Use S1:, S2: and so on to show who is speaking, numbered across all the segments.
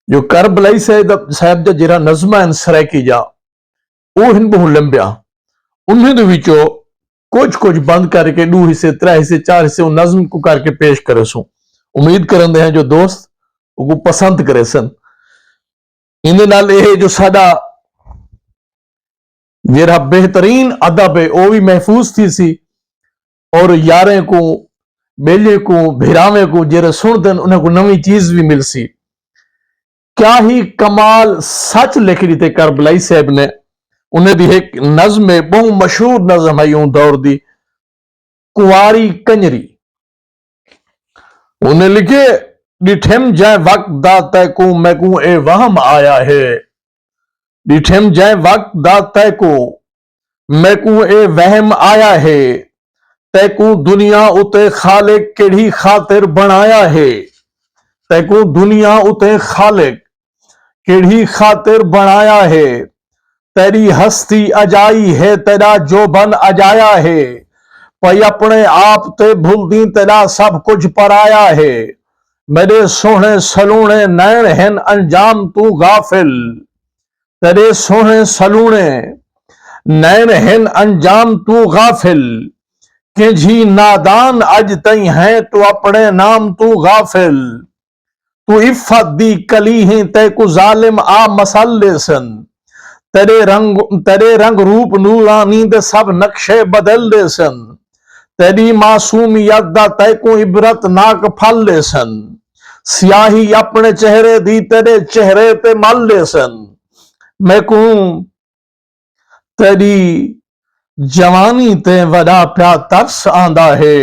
S1: जो करबलाई साहब दा जिहड़ा नज़म है सराइकी जा वो हिन बहुत लंबिया उन्हें दे विचों कुछ बंद करके 2 हिस्से 3 हिस्से 4 हिस्से नज़म को करके पेश करे सू। उम्मीद करते हैं जो दोस्त वो पसंद करे सन। इन नाल ये जो साडा जिहड़ा बेहतरीन अदब है वो भी महफूज थी सी और यारें को बेले को भिरावे को जेरे सुनते उन्हें को नवी चीज भी मिल सी। क्या ही कमाल सच लिख दी थे करबलाई साहब ने। उन्हें दी एक नज़म है बहु मशहूर नज़म है यूं दौर दी कुंवारी कंजरी। उन्हें लिखे डिठम जाए वक्त दा तय को मैं को ए वहम आया है। डिठम जाए वक्त दा तय को मैं को ए वहम आया है। तैकू दुनिया उते खालिक केड़ी खातिर बनाया है। तैकू दुनिया उते खालिक केड़ी खातिर बनाया है। तेरी हस्ती अजाई है तेरा जोबन अजाया है। पई अपने आप ते भूलदी तेरा सब कुछ पराया है। मेरे सोहने सलूने नैन हैं अंजाम तू गाफिल। तेरे सोहने सलूने नैन हैं अंजाम तू गाफिल। कि जी नादान अज तई है तो अपने नाम तू गाफिल। तू इफ्फत दी कली ही ते को जालिम आ मसल्ले सन। तेरे रंग रूप नूरानी दे सब नक्शे बदल दे सन। तेरी मासूमियत दा तै को इबरत नाक फल ले सन। स्याही अपने चेहरे दी तेरे चेहरे ते मल ले सन। मैं कहूं तेरी जवानी ते वड़ा प्या तरस आंदा है।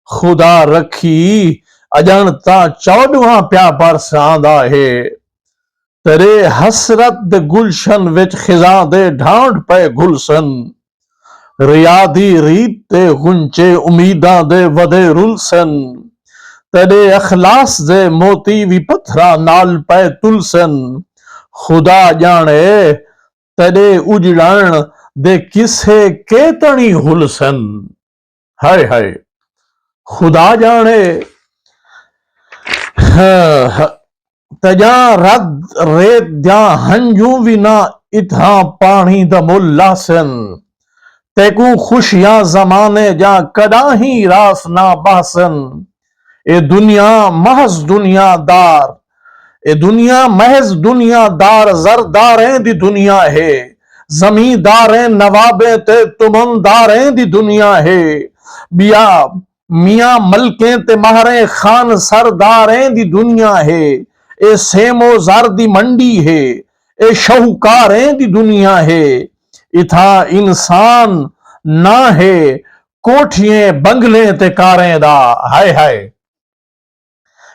S1: खुदा रखी अजणता 14वां प्या बरस आंदा है। तेरे हसरत दे गुलशन विच खिजा दे ढांड पे गुलशन। रियादी रीत ते गुंचे उम्मीदा दे वदे रुलसन। तेरे अखलास दे मोती भी पत्थरा नाल पे तुलसन। खुदा जाने तेरे उजड़न दे किसे केतनी हुलसन। हाय हाय खुदा जाने तजा रद रेत जा हंजू भी ना इथा पानी दा मुल्लासन। तेकू खुशियां जमाने जा कदा ही रास ना बासन। ए दुनिया महज दुनियादार ए दुनिया महज दुनियादार जरदारें दी दुनिया है। जमींदारें नवाबे ते तुमनदारें दी दुनिया है। बिया मियां मलकें ते महरे खान सरदारें दी दुनिया है। ए सेमो जर दी मंडी है। ए शाहूकारें दी दुनिया है। इथा इंसान ना है कोठियां बंगले ते कारें दा। हाय हाय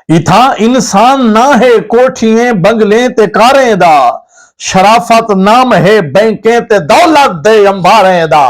S1: इथा इंसान ना है कोठियां बंगले ते कारें दा। शराफत नाम है बैंकें ते दौलत दे अंबारें दा।